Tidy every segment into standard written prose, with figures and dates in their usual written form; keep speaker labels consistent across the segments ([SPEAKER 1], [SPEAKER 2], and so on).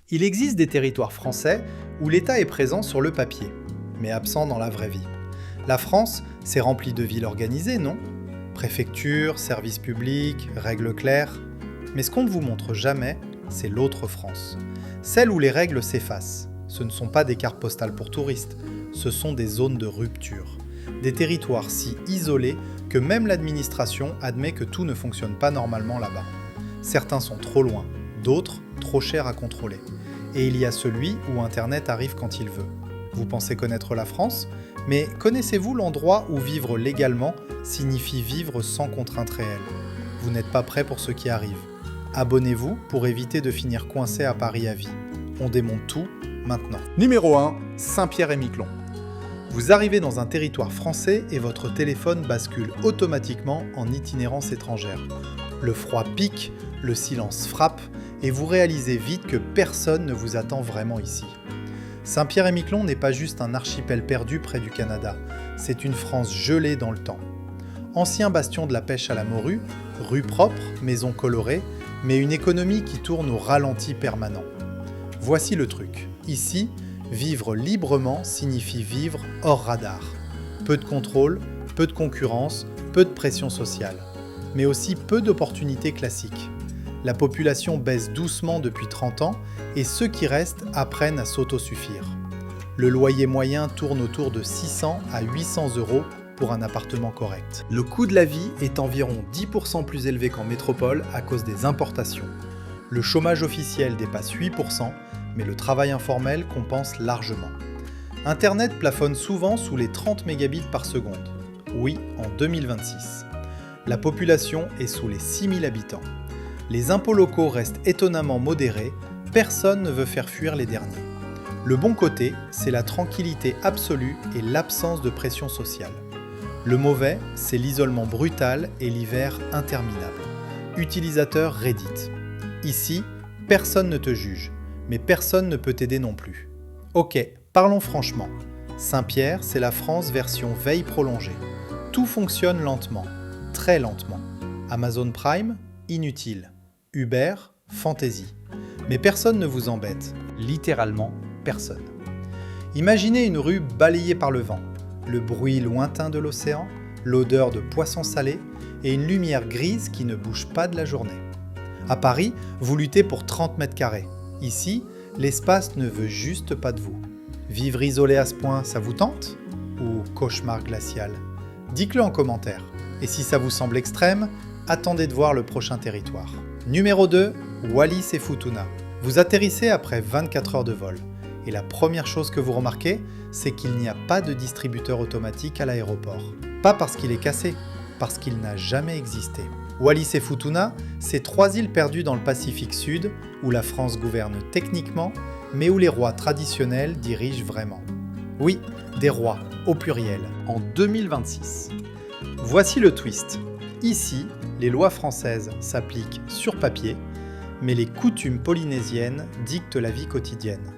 [SPEAKER 1] Il existe des territoires français où l'État est présent sur le papier, mais absent dans la vraie vie. La France, c'est rempli de villes organisées, non ? Préfectures, services publics, règles claires. Mais ce qu'on ne vous montre jamais, c'est l'autre France. Celle où les règles s'effacent. Ce ne sont pas des cartes postales pour touristes, ce sont des zones de rupture. Des territoires si isolés que même l'administration admet que tout ne fonctionne pas normalement là-bas. Certains sont trop loin, d'autres trop chers à contrôler. Et il y a celui où Internet arrive quand il veut. Vous pensez connaître la France ? Mais connaissez-vous l'endroit où vivre légalement signifie vivre sans contrainte réelle ? Vous n'êtes pas prêt pour ce qui arrive. Abonnez-vous pour éviter de finir coincé à Paris à vie. On démonte tout maintenant. Numéro 1, Saint-Pierre-et-Miquelon. Vous arrivez dans un territoire français et votre téléphone bascule automatiquement en itinérance étrangère. Le froid pique, le silence frappe et vous réalisez vite que personne ne vous attend vraiment ici. Saint-Pierre-et-Miquelon n'est pas juste un archipel perdu près du Canada, c'est une France gelée dans le temps. Ancien bastion de la pêche à la morue, rue propre, maisons colorées, mais une économie qui tourne au ralenti permanent. Voici le truc. Ici, vivre librement signifie vivre hors radar. Peu de contrôle, peu de concurrence, peu de pression sociale. Mais aussi peu d'opportunités classiques. La population baisse doucement depuis 30 ans et ceux qui restent apprennent à s'autosuffire. Le loyer moyen tourne autour de 600 à 800 € pour un appartement correct. Le coût de la vie est environ 10% plus élevé qu'en métropole à cause des importations. Le chômage officiel dépasse 8%, mais le travail informel compense largement. Internet plafonne souvent sous les 30 mégabits par seconde. Oui, en 2026. La population est sous les 6000 habitants. Les impôts locaux restent étonnamment modérés, personne ne veut faire fuir les derniers. Le bon côté, c'est la tranquillité absolue et l'absence de pression sociale. Le mauvais, c'est l'isolement brutal et l'hiver interminable. Utilisateur Reddit. Ici, personne ne te juge, mais personne ne peut t'aider non plus. Ok, parlons franchement. Saint-Pierre, c'est la France version veille prolongée. Tout fonctionne lentement, très lentement. Amazon Prime, inutile. Uber, fantaisie. Mais personne ne vous embête. Littéralement, personne. Imaginez une rue balayée par le vent. Le bruit lointain de l'océan, l'odeur de poissons salés et une lumière grise qui ne bouge pas de la journée. À Paris, vous luttez pour 30 mètres carrés. Ici, l'espace ne veut juste pas de vous. Vivre isolé à ce point, ça vous tente ? Ou cauchemar glacial ? Dites-le en commentaire. Et si ça vous semble extrême, attendez de voir le prochain territoire. Numéro 2, Wallis et Futuna. Vous atterrissez après 24 heures de vol. Et la première chose que vous remarquez, c'est qu'il n'y a pas de distributeur automatique à l'aéroport. Pas parce qu'il est cassé, parce qu'il n'a jamais existé. Wallis et Futuna, c'est 3 îles perdues dans le Pacifique Sud, où la France gouverne techniquement, mais où les rois traditionnels dirigent vraiment. Oui, des rois, au pluriel, en 2026. Voici le twist. Ici, les lois françaises s'appliquent sur papier, mais les coutumes polynésiennes dictent la vie quotidienne.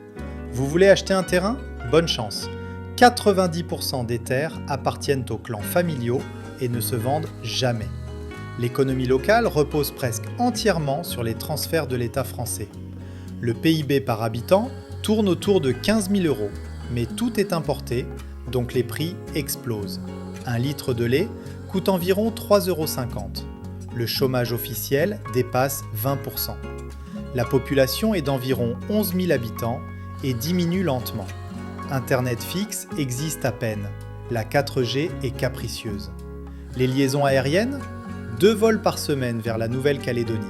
[SPEAKER 1] Vous voulez acheter un terrain ? Bonne chance. 90% des terres appartiennent aux clans familiaux et ne se vendent jamais. L'économie locale repose presque entièrement sur les transferts de l'État français. Le PIB par habitant tourne autour de 15 000 €, mais tout est importé, donc les prix explosent. Un litre de lait coûte environ 3,50 €. Le chômage officiel dépasse 20%. La population est d'environ 11 000 habitants et diminue lentement. Internet fixe existe à peine. La 4G est capricieuse. Les liaisons aériennes ? 2 vols par semaine vers la Nouvelle-Calédonie.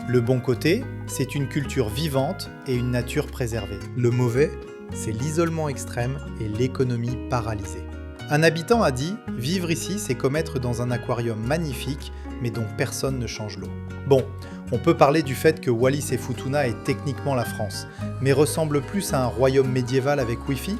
[SPEAKER 1] Le bon côté, c'est une culture vivante et une nature préservée. Le mauvais, c'est l'isolement extrême et l'économie paralysée. Un habitant a dit « Vivre ici, c'est comme être dans un aquarium magnifique, mais dont personne ne change l'eau ». Bon, on peut parler du fait que Wallis et Futuna est techniquement la France, mais ressemble plus à un royaume médiéval avec Wi-Fi.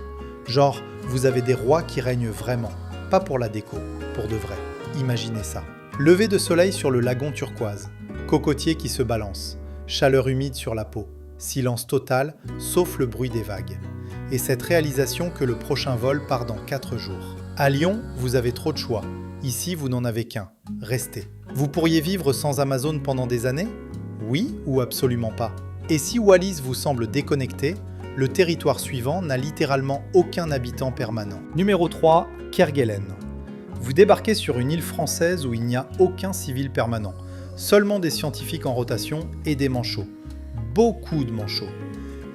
[SPEAKER 1] Genre, vous avez des rois qui règnent vraiment, pas pour la déco, pour de vrai. Imaginez ça. Lever de soleil sur le lagon turquoise, cocotiers qui se balancent, chaleur humide sur la peau, silence total, sauf le bruit des vagues. Et cette réalisation que le prochain vol part dans 4 jours. À Lyon, vous avez trop de choix. Ici, vous n'en avez qu'un. Restez. Vous pourriez vivre sans Amazon pendant des années ? Oui ou absolument pas ? Et si Wallis vous semble déconnecté, le territoire suivant n'a littéralement aucun habitant permanent. Numéro 3, Kerguelen. Vous débarquez sur une île française où il n'y a aucun civil permanent, seulement des scientifiques en rotation et des manchots. Beaucoup de manchots.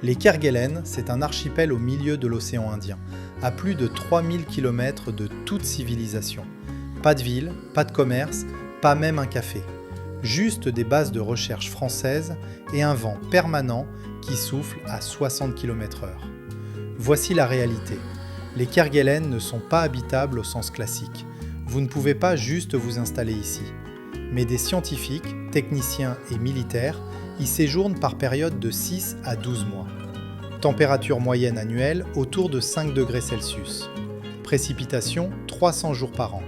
[SPEAKER 1] Les Kerguelen, c'est un archipel au milieu de l'océan Indien, à plus de 3000 km de toute civilisation. Pas de ville, pas de commerce, pas même un café. Juste des bases de recherche françaises et un vent permanent qui souffle à 60 km/h. Voici la réalité. Les Kerguelen ne sont pas habitables au sens classique. Vous ne pouvez pas juste vous installer ici. Mais des scientifiques, techniciens et militaires y séjournent par période de 6 à 12 mois. Température moyenne annuelle autour de 5 degrés Celsius. Précipitations 300 jours par an.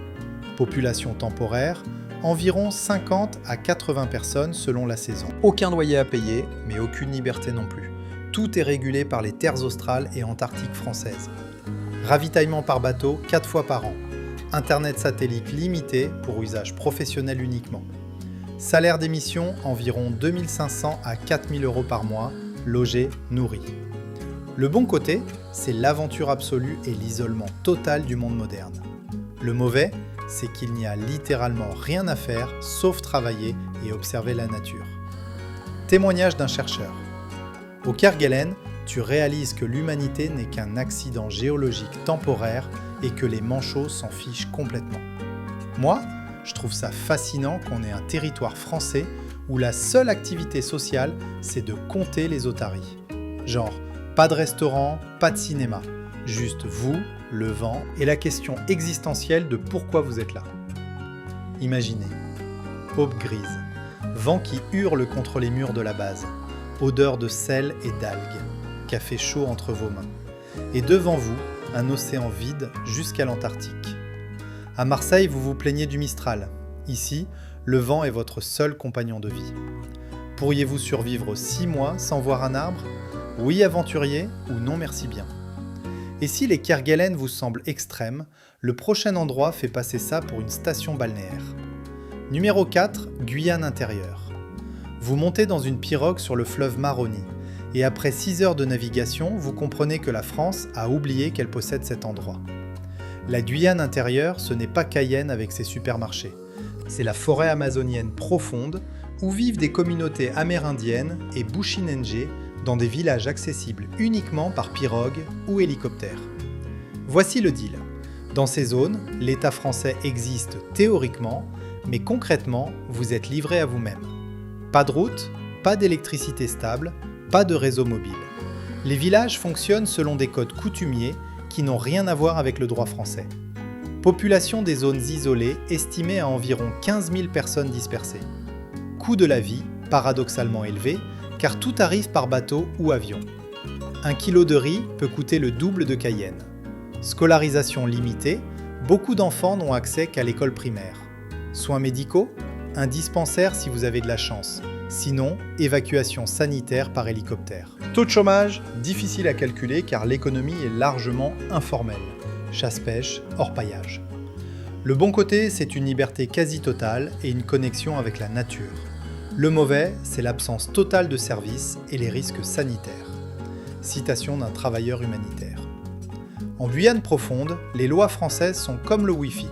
[SPEAKER 1] Population temporaire, environ 50 à 80 personnes selon la saison. Aucun loyer à payer, mais aucune liberté non plus. Tout est régulé par les terres australes et antarctiques françaises. Ravitaillement par bateau 4 fois par an. Internet satellite limité pour usage professionnel uniquement. Salaire d'émission environ 2500 à 4000 € par mois, logé, nourri. Le bon côté, c'est l'aventure absolue et l'isolement total du monde moderne. Le mauvais, c'est qu'il n'y a littéralement rien à faire sauf travailler et observer la nature. Témoignage d'un chercheur. Au Kerguelen, tu réalises que l'humanité n'est qu'un accident géologique temporaire et que les manchots s'en fichent complètement. Moi, je trouve ça fascinant qu'on ait un territoire français où la seule activité sociale, c'est de compter les otaries. Genre, pas de restaurant, pas de cinéma, juste vous, le vent et la question existentielle de pourquoi vous êtes là. Imaginez, aube grise, vent qui hurle contre les murs de la base, odeur de sel et d'algues, café chaud entre vos mains, et devant vous, un océan vide jusqu'à l'Antarctique. À Marseille, vous vous plaignez du Mistral. Ici, le vent est votre seul compagnon de vie. Pourriez-vous survivre 6 mois sans voir un arbre ? Oui aventurier ou non merci bien. Et si les Kerguelen vous semblent extrêmes, le prochain endroit fait passer ça pour une station balnéaire. Numéro 4, Guyane intérieure. Vous montez dans une pirogue sur le fleuve Maroni, et après 6 heures de navigation, vous comprenez que la France a oublié qu'elle possède cet endroit. La Guyane intérieure, ce n'est pas Cayenne avec ses supermarchés. C'est la forêt amazonienne profonde, où vivent des communautés amérindiennes et bushinenjés dans des villages accessibles uniquement par pirogue ou hélicoptère. Voici le deal. Dans ces zones, l'État français existe théoriquement, mais concrètement, vous êtes livré à vous-même. Pas de route, pas d'électricité stable, pas de réseau mobile. Les villages fonctionnent selon des codes coutumiers qui n'ont rien à voir avec le droit français. Population des zones isolées estimée à environ 15 000 personnes dispersées. Coût de la vie, paradoxalement élevé, car tout arrive par bateau ou avion. 1 kilo de riz peut coûter le double de Cayenne. Scolarisation limitée, beaucoup d'enfants n'ont accès qu'à l'école primaire. Soins médicaux, un dispensaire si vous avez de la chance. Sinon, évacuation sanitaire par hélicoptère. Taux de chômage, difficile à calculer car l'économie est largement informelle. Chasse-pêche, orpaillage. Le bon côté, c'est une liberté quasi totale et une connexion avec la nature. Le mauvais, c'est l'absence totale de services et les risques sanitaires. Citation d'un travailleur humanitaire. En Guyane profonde, les lois françaises sont comme le Wi-Fi,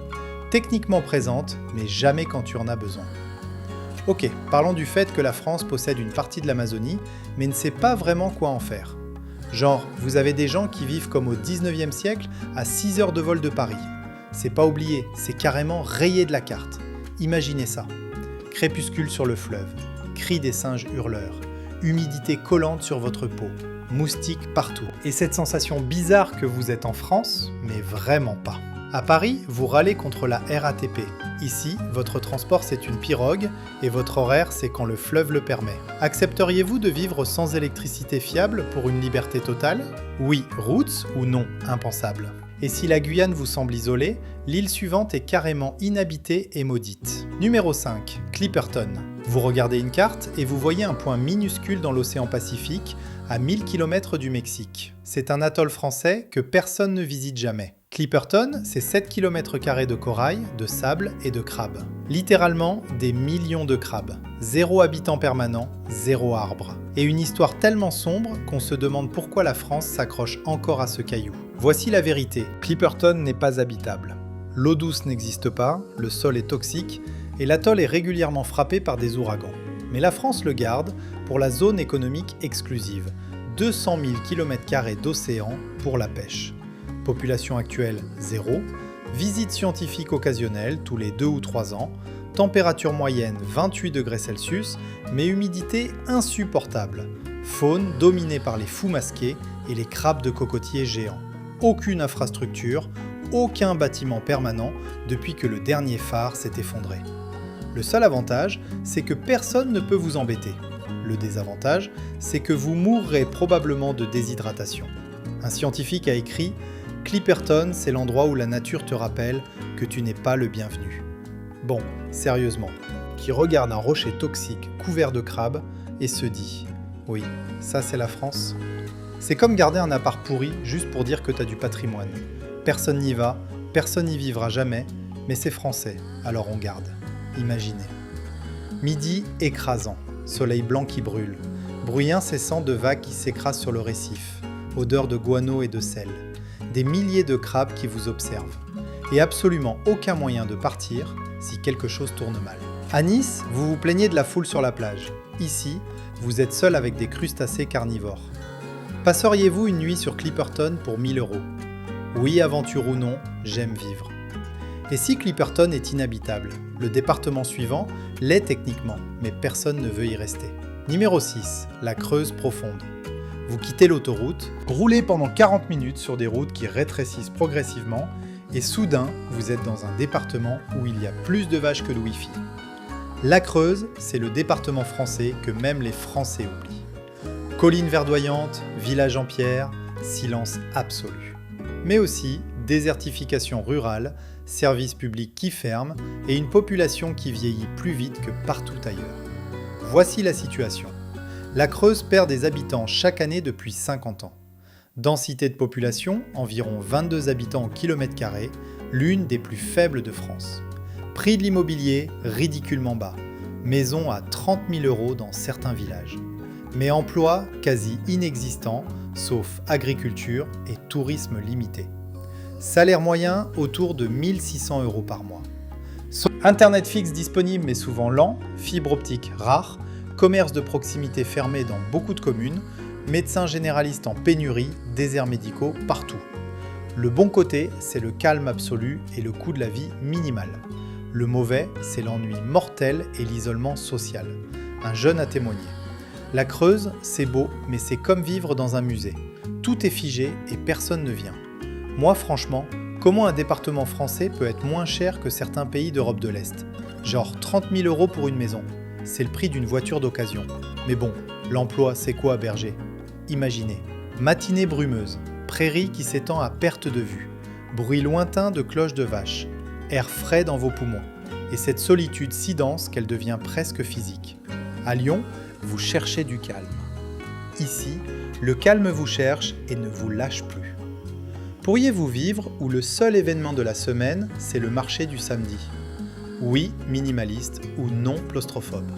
[SPEAKER 1] techniquement présentes, mais jamais quand tu en as besoin. Ok, parlons du fait que la France possède une partie de l'Amazonie, mais ne sait pas vraiment quoi en faire. Genre, vous avez des gens qui vivent comme au 19e siècle à 6 heures de vol de Paris. C'est pas oublié, c'est carrément rayé de la carte. Imaginez ça. Crépuscule sur le fleuve, cris des singes hurleurs, humidité collante sur votre peau, moustiques partout. Et cette sensation bizarre que vous êtes en France, mais vraiment pas. À Paris, vous râlez contre la RATP. Ici, votre transport c'est une pirogue et votre horaire c'est quand le fleuve le permet. Accepteriez-vous de vivre sans électricité fiable pour une liberté totale ? Oui, roots ou non, impensable. Et si la Guyane vous semble isolée, l'île suivante est carrément inhabitée et maudite. Numéro 5, Clipperton. Vous regardez une carte et vous voyez un point minuscule dans l'océan Pacifique, à 1000 km du Mexique. C'est un atoll français que personne ne visite jamais. Clipperton, c'est 7 km² de corail, de sable et de crabes. Littéralement, des millions de crabes. 0 habitant permanent, 0 arbre. Et une histoire tellement sombre qu'on se demande pourquoi la France s'accroche encore à ce caillou. Voici la vérité, Clipperton n'est pas habitable. L'eau douce n'existe pas, le sol est toxique, et l'atoll est régulièrement frappé par des ouragans. Mais la France le garde pour la zone économique exclusive, 200 000 km² d'océan pour la pêche. Population actuelle 0, visite scientifique occasionnelle tous les 2 ou 3 ans, température moyenne 28 degrés Celsius, mais humidité insupportable. Faune dominée par les fous masqués et les crabes de cocotiers géants. Aucune infrastructure, aucun bâtiment permanent depuis que le dernier phare s'est effondré. Le seul avantage, c'est que personne ne peut vous embêter. Le désavantage, c'est que vous mourrez probablement de déshydratation. Un scientifique a écrit « Clipperton, c'est l'endroit où la nature te rappelle que tu n'es pas le bienvenu. » Bon, sérieusement, qui regarde un rocher toxique couvert de crabes et se dit « Oui, ça c'est la France ». C'est comme garder un appart pourri juste pour dire que t'as du patrimoine. Personne n'y va, personne n'y vivra jamais, mais c'est français, alors on garde. Imaginez. Midi écrasant, soleil blanc qui brûle, bruit incessant de vagues qui s'écrasent sur le récif, odeur de guano et de sel, des milliers de crabes qui vous observent, et absolument aucun moyen de partir si quelque chose tourne mal. À Nice, vous vous plaignez de la foule sur la plage. Ici, vous êtes seul avec des crustacés carnivores. Passeriez-vous une nuit sur Clipperton pour 1 000 €? Oui, aventure ou non, j'aime vivre. Et si Clipperton est inhabitable, le département suivant l'est techniquement, mais personne ne veut y rester. Numéro 6, la Creuse profonde. Vous quittez l'autoroute, roulez pendant 40 minutes sur des routes qui rétrécissent progressivement, et soudain, vous êtes dans un département où il y a plus de vaches que de Wi-Fi. La Creuse, c'est le département français que même les Français oublient. Collines verdoyantes, village en pierre, silence absolu. Mais aussi désertification rurale, services publics qui ferment et une population qui vieillit plus vite que partout ailleurs. Voici la situation. La Creuse perd des habitants chaque année depuis 50 ans. Densité de population, environ 22 habitants au kilomètre carré, l'une des plus faibles de France. Prix de l'immobilier ridiculement bas, maison à 30 000 € dans certains villages. Mais emploi quasi inexistant, sauf agriculture et tourisme limité. Salaire moyen autour de 1 600 € par mois. Internet fixe disponible mais souvent lent, fibre optique rare, commerce de proximité fermé dans beaucoup de communes, médecins généralistes en pénurie, déserts médicaux partout. Le bon côté, c'est le calme absolu et le coût de la vie minimal. Le mauvais, c'est l'ennui mortel et l'isolement social. Un jeune a témoigné. La Creuse, c'est beau, mais c'est comme vivre dans un musée. Tout est figé et personne ne vient. Moi, franchement, comment un département français peut être moins cher que certains pays d'Europe de l'Est? Genre 30 000 € pour une maison. C'est le prix d'une voiture d'occasion. Mais bon, l'emploi, c'est quoi à Berger? Imaginez. Matinée brumeuse, prairie qui s'étend à perte de vue, bruit lointain de cloches de vaches, air frais dans vos poumons, et cette solitude si dense qu'elle devient presque physique. À Lyon, vous cherchez du calme. Ici, le calme vous cherche et ne vous lâche plus. Pourriez-vous vivre où le seul événement de la semaine, c'est le marché du samedi? Oui, minimaliste ou non claustrophobe.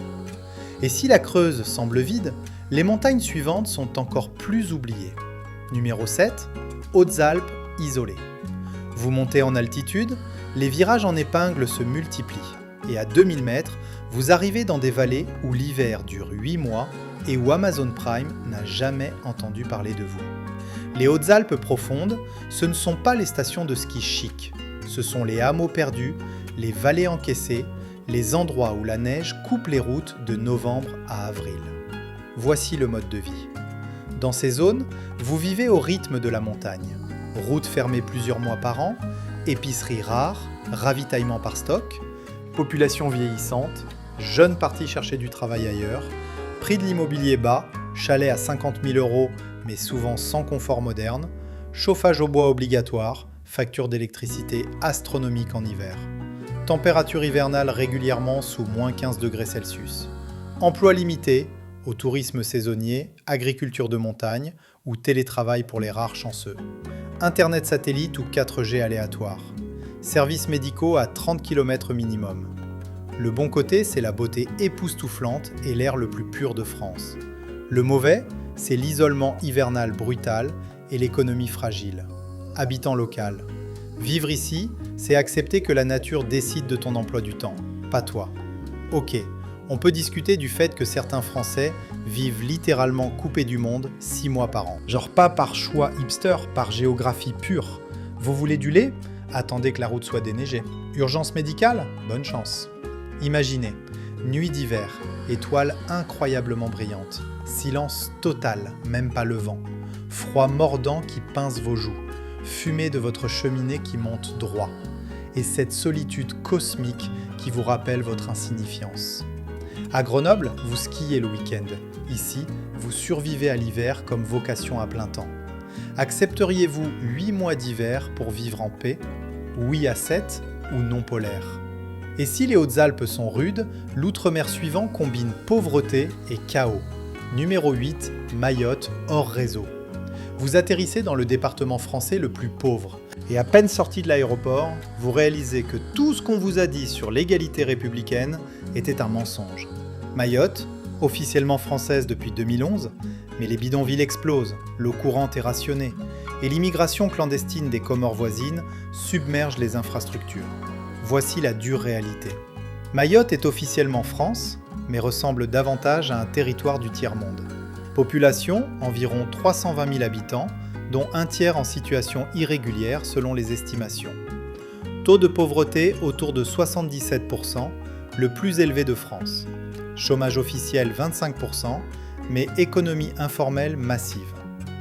[SPEAKER 1] Et si la Creuse semble vide, les montagnes suivantes sont encore plus oubliées. Numéro 7, Hautes-Alpes isolées. Vous montez en altitude, les virages en épingle se multiplient. Et à 2000 mètres, vous arrivez dans des vallées où l'hiver dure 8 mois et où Amazon Prime n'a jamais entendu parler de vous. Les Hautes-Alpes profondes, ce ne sont pas les stations de ski chic. Ce sont les hameaux perdus, les vallées encaissées, les endroits où la neige coupe les routes de novembre à avril. Voici le mode de vie. Dans ces zones, vous vivez au rythme de la montagne. Routes fermées plusieurs mois par an, épiceries rares, ravitaillement par stock, population vieillissante, jeunes partis chercher du travail ailleurs, prix de l'immobilier bas, chalet à 50 000 € mais souvent sans confort moderne, chauffage au bois obligatoire, facture d'électricité astronomique en hiver. Température hivernale régulièrement sous moins 15 degrés Celsius. Emploi limité, au tourisme saisonnier, agriculture de montagne ou télétravail pour les rares chanceux. Internet satellite ou 4G aléatoire. Services médicaux à 30 km minimum. Le bon côté, c'est la beauté époustouflante et l'air le plus pur de France. Le mauvais, c'est l'isolement hivernal brutal et l'économie fragile. Habitant local. Vivre ici, c'est accepter que la nature décide de ton emploi du temps, pas toi. Ok, on peut discuter du fait que certains Français vivent littéralement coupés du monde 6 mois par an. Genre pas par choix hipster, par géographie pure. Vous voulez du lait ? Attendez que la route soit déneigée. Urgence médicale ? Bonne chance. Imaginez, nuit d'hiver, étoiles incroyablement brillantes, silence total, même pas le vent, froid mordant qui pince vos joues, fumée de votre cheminée qui monte droit, et cette solitude cosmique qui vous rappelle votre insignifiance. À Grenoble, vous skiez le week-end. Ici, vous survivez à l'hiver comme vocation à plein temps. Accepteriez-vous 8 mois d'hiver pour vivre en paix ? Oui à 7 ou non polaire ? Et si les Hautes-Alpes sont rudes, l'outre-mer suivant combine pauvreté et chaos. Numéro 8, Mayotte, hors réseau. Vous atterrissez dans le département français le plus pauvre. Et à peine sorti de l'aéroport, vous réalisez que tout ce qu'on vous a dit sur l'égalité républicaine était un mensonge. Mayotte, officiellement française depuis 2011, mais les bidonvilles explosent, l'eau courante est rationnée, et l'immigration clandestine des Comores voisines submerge les infrastructures. Voici la dure réalité. Mayotte est officiellement France, mais ressemble davantage à un territoire du tiers-monde. Population, environ 320 000 habitants, dont un tiers en situation irrégulière selon les estimations. Taux de pauvreté autour de 77%, le plus élevé de France. Chômage officiel 25%, mais économie informelle massive.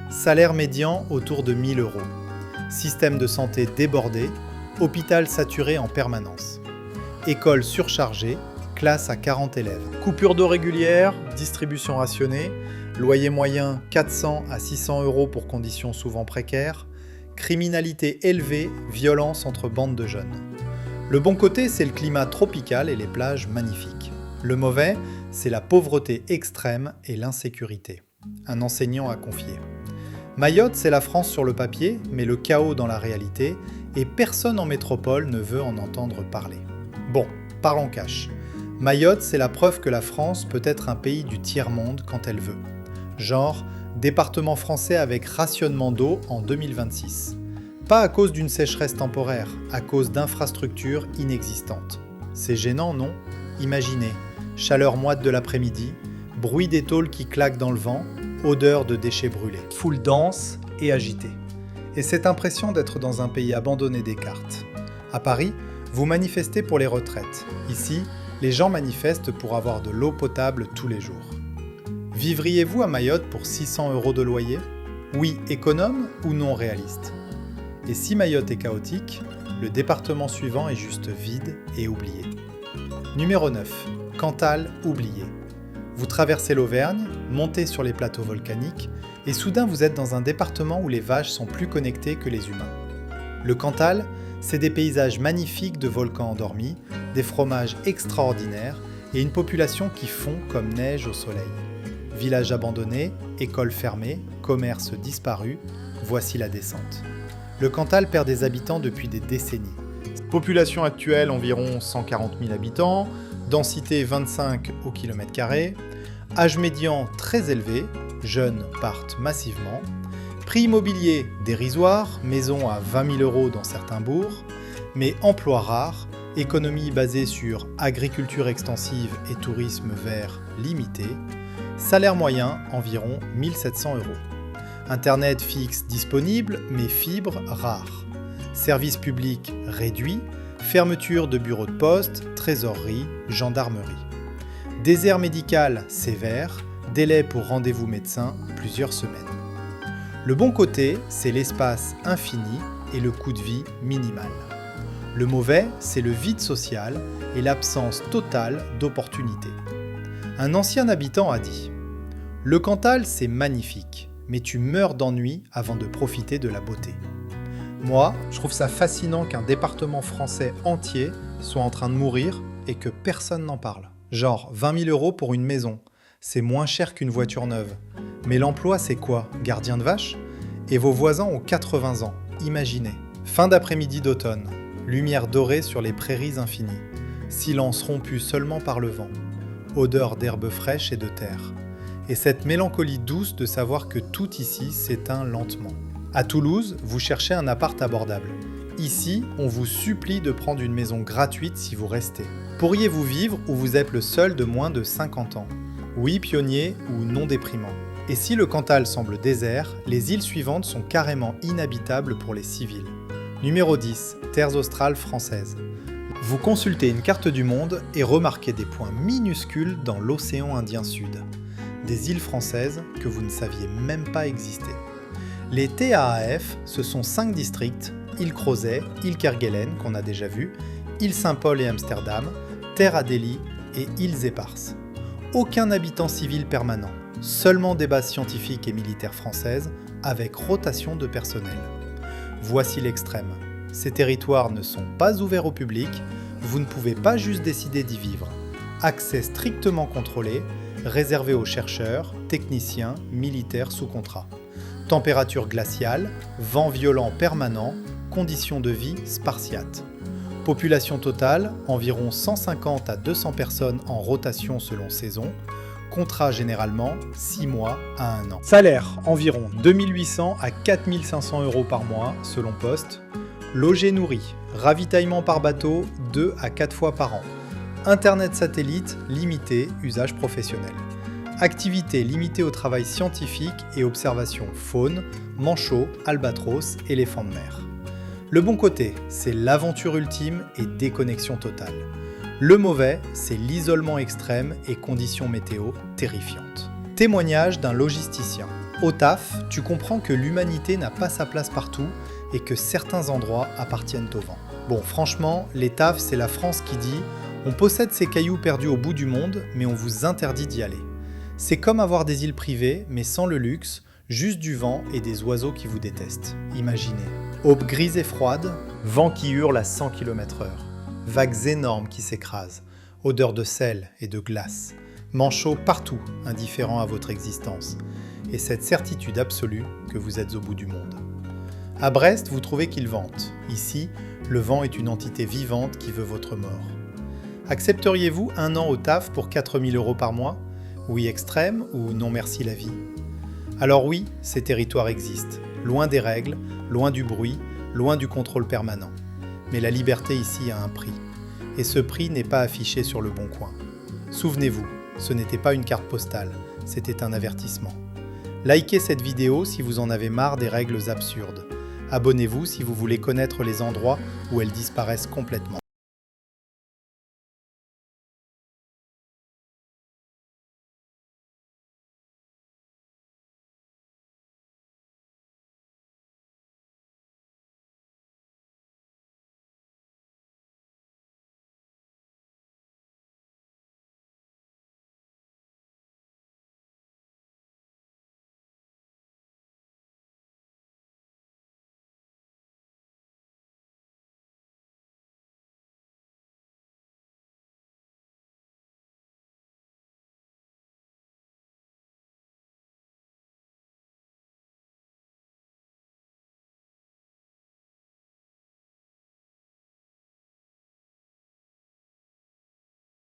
[SPEAKER 1] Salaire médian autour de 1 000 €. Système de santé débordé, hôpital saturé en permanence. École surchargée, classe à 40 élèves. Coupure d'eau régulière, distribution rationnée, loyer moyen 400 à 600 € pour conditions souvent précaires, criminalité élevée, violence entre bandes de jeunes. Le bon côté, c'est le climat tropical et les plages magnifiques. Le mauvais, c'est la pauvreté extrême et l'insécurité. Un enseignant a confié. Mayotte, c'est la France sur le papier, mais le chaos dans la réalité, et personne en métropole ne veut en entendre parler. Bon, parlons cash. Mayotte, c'est la preuve que la France peut être un pays du tiers-monde quand elle veut. Genre, département français avec rationnement d'eau en 2026. Pas à cause d'une sécheresse temporaire, à cause d'infrastructures inexistantes. C'est gênant, non ? Imaginez, chaleur moite de l'après-midi, bruit des tôles qui claquent dans le vent, odeur de déchets brûlés. Foule dense et agitée. Et cette impression d'être dans un pays abandonné des cartes. À Paris, vous manifestez pour les retraites. Ici, les gens manifestent pour avoir de l'eau potable tous les jours. Vivriez-vous à Mayotte pour 600 € de loyer ? Oui, économe ou non réaliste ? Et si Mayotte est chaotique, le département suivant est juste vide et oublié. Numéro 9. Cantal oublié. Vous traversez l'Auvergne, montez sur les plateaux volcaniques, et soudain vous êtes dans un département où les vaches sont plus connectées que les humains. Le Cantal, c'est des paysages magnifiques de volcans endormis, des fromages extraordinaires et une population qui fond comme neige au soleil. Village abandonné, écoles fermées, commerces disparus, voici la descente. Le Cantal perd des habitants depuis des décennies. Population actuelle environ 140 000 habitants, densité 25 au kilomètre carré, âge médian très élevé, jeunes partent massivement, prix immobilier dérisoire, maison à 20 000 € dans certains bourgs, mais emploi rare, économie basée sur agriculture extensive et tourisme vert limité, salaire moyen environ 1 700 €. Internet fixe disponible, mais fibre rare. Service public réduit, fermeture de bureaux de poste, trésorerie, gendarmerie. Désert médical sévère, délai pour rendez-vous médecin, plusieurs semaines. Le bon côté, c'est l'espace infini et le coût de vie minimal. Le mauvais, c'est le vide social et l'absence totale d'opportunités. Un ancien habitant a dit « Le Cantal, c'est magnifique, mais tu meurs d'ennui avant de profiter de la beauté. » Moi, je trouve ça fascinant qu'un département français entier soit en train de mourir et que personne n'en parle. Genre 20 000 € pour une maison, c'est moins cher qu'une voiture neuve. Mais l'emploi, c'est quoi ? Gardien de vache ? Et vos voisins ont 80 ans. imaginez. Fin d'après-midi d'automne, lumière dorée sur les prairies infinies, silence rompu seulement par le vent, odeur d'herbe fraîche et de terre, et cette mélancolie douce de savoir que tout ici s'éteint lentement. À Toulouse, vous cherchez un appart abordable. Ici, on vous supplie de prendre une maison gratuite si vous restez. Pourriez-vous vivre où vous êtes le seul de moins de 50 ans? Oui, pionnier ou non déprimant. Et si le Cantal semble désert, les îles suivantes sont carrément inhabitables pour les civils. Numéro 10, terres australes françaises. Vous consultez une carte du monde et remarquez des points minuscules dans l'océan Indien Sud. Des îles françaises que vous ne saviez même pas exister. Les TAAF, ce sont 5 districts, île Crozet, île Kerguelen, qu'on a déjà vu, île Saint-Paul et Amsterdam, Terre Adélie et îles Éparses. Aucun habitant civil permanent, seulement des bases scientifiques et militaires françaises, avec rotation de personnel. Voici l'extrême. Ces territoires ne sont pas ouverts au public, vous ne pouvez pas juste décider d'y vivre. Accès strictement contrôlé, réservé aux chercheurs, techniciens, militaires sous contrat. Température glaciale, vent violent permanent, conditions de vie spartiates. Population totale, environ 150 à 200 personnes en rotation selon saison. Contrat généralement 6 mois à 1 an. Salaire, environ 2800 à 4500 € par mois selon poste. Logé nourri, ravitaillement par bateau 2 à 4 fois par an. Internet satellite limité, usage professionnel. Activité limitée au travail scientifique et observation faune, manchots, albatros, éléphants de mer. Le bon côté, c'est l'aventure ultime et déconnexion totale. Le mauvais, c'est l'isolement extrême et conditions météo terrifiantes. Témoignage d'un logisticien. Au taf, tu comprends que l'humanité n'a pas sa place partout et que certains endroits appartiennent au vent. Bon, franchement, les tafs, c'est la France qui dit « On possède ces cailloux perdus au bout du monde, mais on vous interdit d'y aller ». C'est comme avoir des îles privées, mais sans le luxe, juste du vent et des oiseaux qui vous détestent. Imaginez. Aube grise et froide, vent qui hurle à 100 km/h, vagues énormes qui s'écrasent, odeur de sel et de glace, manchots partout, indifférents à votre existence, et cette certitude absolue que vous êtes au bout du monde. À Brest, vous trouvez qu'il vente. Ici, le vent est une entité vivante qui veut votre mort. Accepteriez-vous 1 an au taf pour 4000 € par mois? Oui extrême ou non merci la vie? Alors oui, ces territoires existent, loin des règles, loin du bruit, loin du contrôle permanent. Mais la liberté ici a un prix. Et ce prix n'est pas affiché sur le bon coin. Souvenez-vous, ce n'était pas une carte postale, c'était un avertissement. Likez cette vidéo si vous en avez marre des règles absurdes. Abonnez-vous si vous voulez connaître les endroits où elles disparaissent complètement.